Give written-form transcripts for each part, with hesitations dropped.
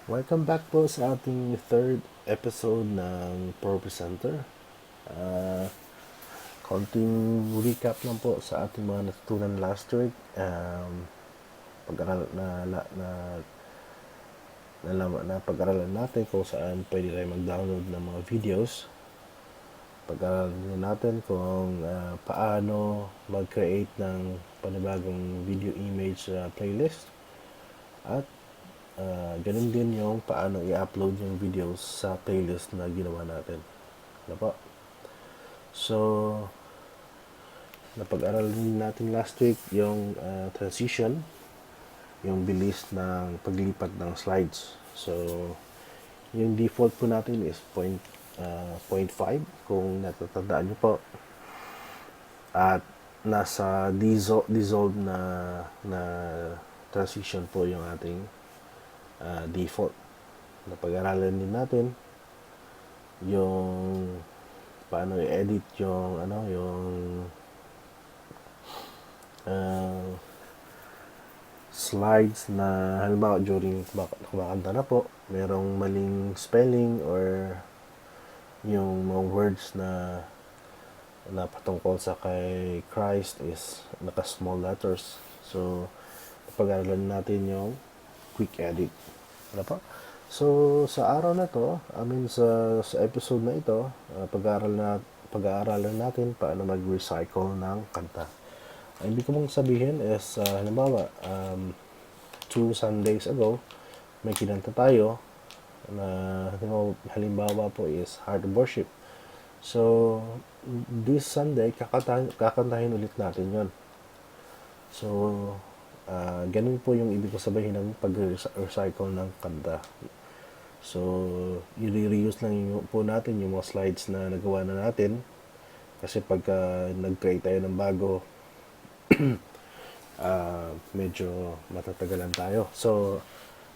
Welcome back po sa ating third episode ng Pro Presenter. Konting recap lang po sa ating mga natutunan last week. Pag-aral na pag-aralan natin kung saan pwede tayo mag-download ng mga videos. Pag-aralan natin kung paano mag-create ng panibagong video image playlist. At ganun din yung paano i-upload yung videos sa playlist na ginawa natin. Ano po? So, napag-aralan natin last week yung transition, yung bilis ng paglipat ng slides. So, yung default po natin is 0.5 kung natatandaan nyo po. At nasa dissolve na transition po yung ating default. Napag-aralan din natin yung paano i-edit yung slides na halimbawa during kumakanta na po, merong maling spelling or yung mga words na patungkol sa kay Christ is naka small letters. So, pag-aralan natin yung quick edit. Ano po? So, sa araw na to, sa episode na ito, pag-aaralan natin paano mag-recycle ng kanta. Ang ibig ko mong sabihin is, halimbawa, 2 Sundays ago, may kinanta tayo na halimbawa po is Heart of Worship. So, this Sunday, kakantahin ulit natin yon. So, ganun po yung ibig ko sabihin ng pag-recycle ng kanta. So, i-reuse lang po natin yung mga slides na nagawa na natin. Kasi pagka nag-create tayo ng bago, medyo matatagalan tayo. So,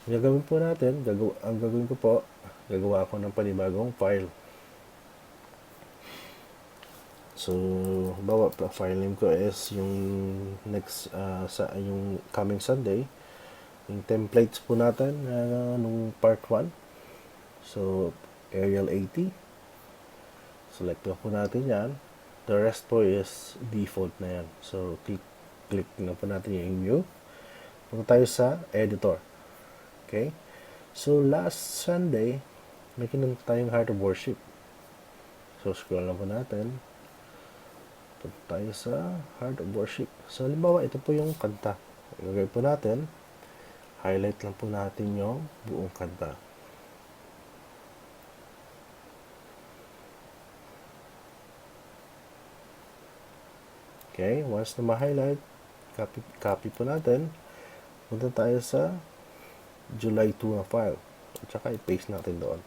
ang gagawin po natin, ang gagawin ko po, gagawa ako ng panibagong file. So, bawa file name ko is yung next yung coming Sunday, yung templates po natin nung part 1. So, Arial 80. Select po natin yan. The rest po is default na yan. So, click na po natin yung new. Punta tayo sa editor. Okay? So, last Sunday, may kinanta tayong Heart of Worship. So, scroll na po natin. Punta tayo sa Heart of Worship. So, halimbawa, ito po yung kanta. Gagawin po natin, highlight lang po natin yung buong kanta. Okay, once na ma-highlight, copy po natin. Punta tayo sa July 2 na file. At saka i-paste natin doon.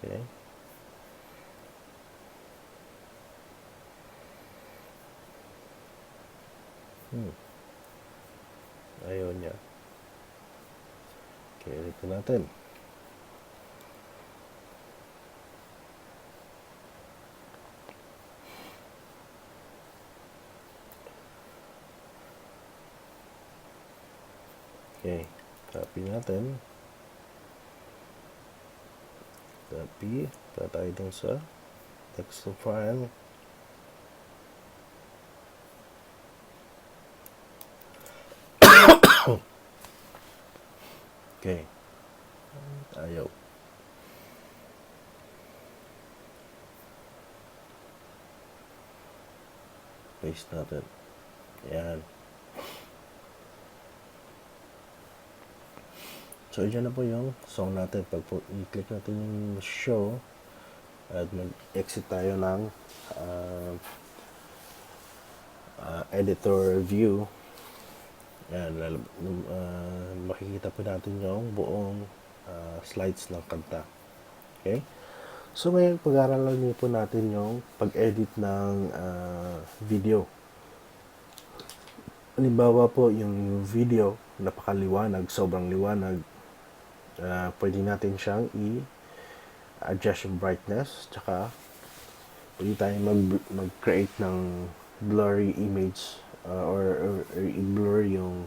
Okay. Ayaw niya. Okay, ulit po natin. Okay, copy natin. Copy. Tatay dun sa text to file. Okay. Ayaw. Paste natin. Ayan. So, dyan na po yung song natin. Pag i-click natin yung show at mag-exit tayo ng editor view. Ayan, makikita po natin yung buong slides ng kanta. Okay? So, ngayon, pag-aaralan niyo po natin yung pag-edit ng video. Halimbawa po, yung video, napakaliwanag, sobrang liwanag. Pwede natin siyang i-adjust yung brightness, tsaka pwede tayo mag-create ng blurry image or i-blur yung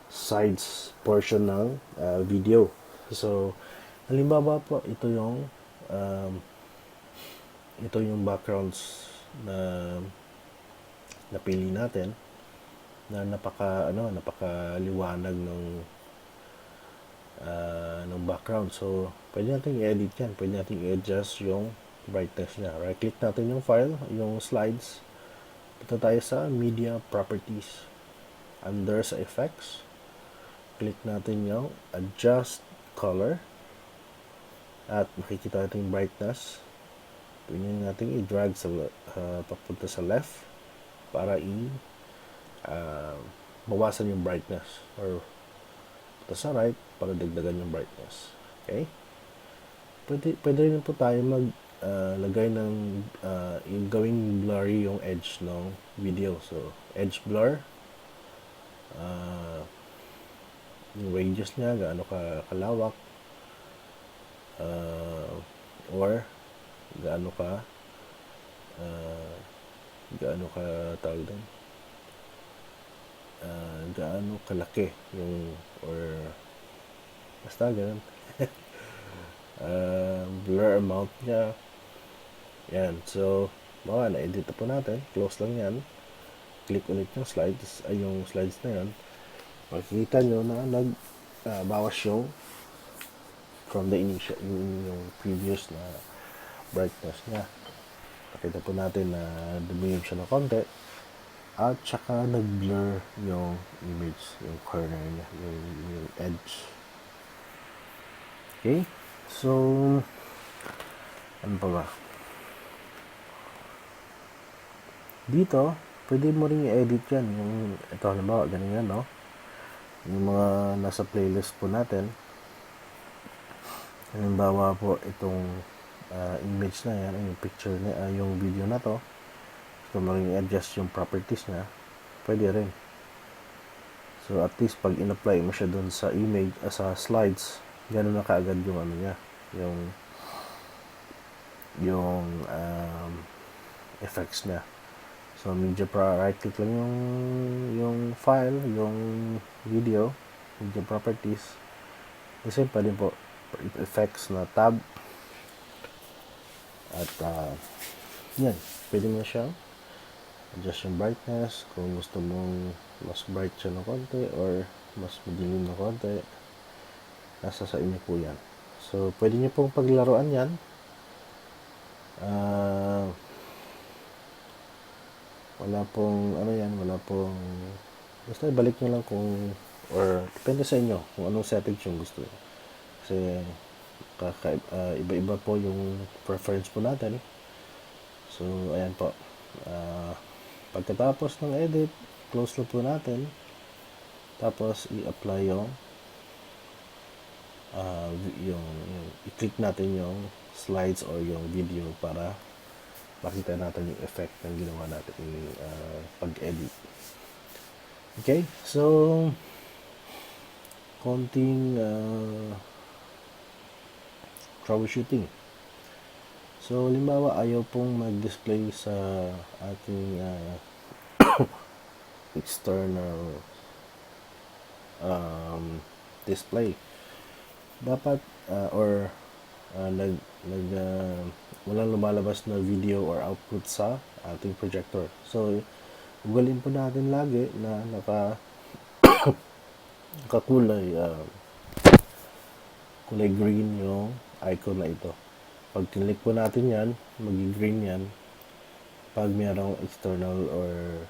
sides portion ng video. So, halimbawa po, ito yung backgrounds na napili natin na napakaliwanag ng background. So, pwede natin i-edit yan. Pwede natin i-adjust yung brightness niya. Right-click natin yung file, yung slides. Punta tayo sa Media Properties. Under sa Effects, click natin yung Adjust Color. At makikita natin yung brightness. Pwede natin i-drag papunta sa left para bawasan yung brightness. Or sa right para dagdagan yung brightness. Okay? Pwede rin po tayo lagay ng gawing blurry yung edge ng video. So, edge blur. Yung radius niya, gaano kalawak. Or gaano tawag din, gaano kalaki yung, or basta ganun. Blur amount niya. Yan. So, na-edit na po natin. Close lang yan. Click ulit yung slides. Yung slides na yan. Makikita nyo na bawas yung from the initial, yung previous na brightness niya. Nakita po natin na dumiyom siya ng konti. At saka nag-blur yung image, yung corner niya, yung edge. Okay? So, ano pa ba? Dito, pwede mo rin i-edit yan. Yung, ito halimbawa, ganyan, no? Yung mga nasa playlist po natin. Halimbawa po, itong image na yan, yung picture na, yung video na to. So, mo rin i-adjust yung properties niya. Pwede rin. So, at least, pag in-apply mo siya dun sa image, sa slides, gano'n na kaagad yung ano niya. Yung effects niya. So, right-click lang yung file, yung video, media properties. Kasi pwede po, effects na tab. At, yan. Pwede mo siyang adjust yung brightness. Kung gusto mong mas bright siya ng konti or mas madilim na konti, nasa sa inyo po yan. So, pwede nyo pong paglaruan yan. Wala pong basta ibalik nyo lang kung, or depende sa inyo kung anong settings yung gusto nyo. Kasi iba-iba po yung preference po natin. So, ayan po. Pagkatapos ng edit, close lang po natin. Tapos, i-apply yung i-click natin yung slides or yung video para makita natin yung effect ng ginawa natin pag-edit. Okay? So, konting troubleshooting. So, halimbawa, ayaw pong mag-display sa ating external display. Dapat, walang lumalabas na video or output sa ating projector. So, ugalin po natin lagi na nakakulay kulay green yung icon na ito. Pag click po natin yan, magi-green yan pag mayroong external or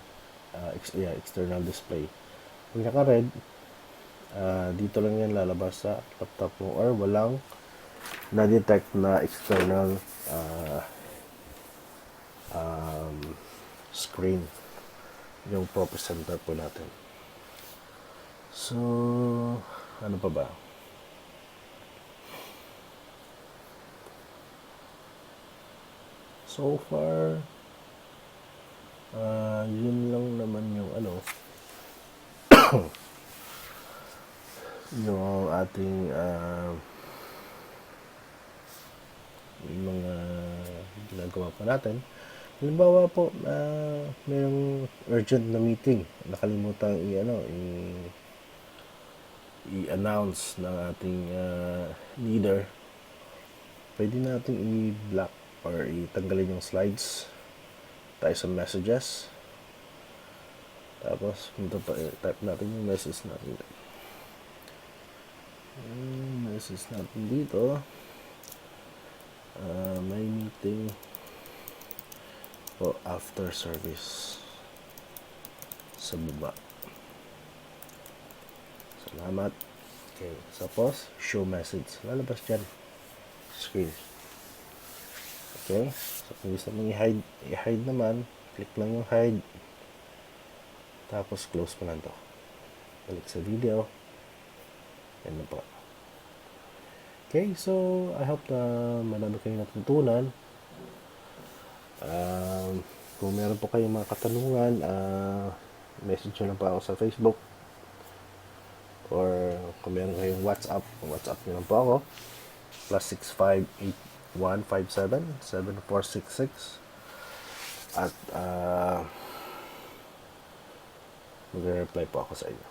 external display. Pag naka-red, dito lang yan lalabas sa laptop mo or walang na-detect na external screen yung focus center po natin. So, ano pa ba? So far, yun lang naman yung yung ating yung mga ginagawa pa natin. Halimbawa po, mayroong urgent na meeting, nakalimutan i-announce ng ating leader, pwede natin i-block or itanggalin yung slides tayo sa messages. Tapos, type natin yung message natin. Message natin dito. May meeting o after service sa baba. Salamat. Okay. Tapos, show message. Lalabas dyan. Screen. Okay. So, kung gusto mong i-hide naman, click lang yung hide. Tapos, close mo lang to. Balik sa video. Yan na po. Okay. So, I hope na marami kayong natutunan. Kung meron po kayong mga katanungan, message nyo lang po ako sa Facebook. Or kung meron kayong WhatsApp nyo lang po ako. +6581577466. At mag-reply po ako sa inyo.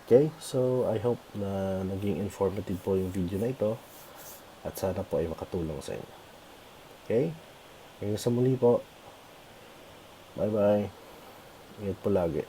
Okay? So, I hope na naging informative po yung video na ito. At sana po ay makatulong sa inyo. Okay? Hanggang sa muli po. Bye-bye. Ingat po lagi.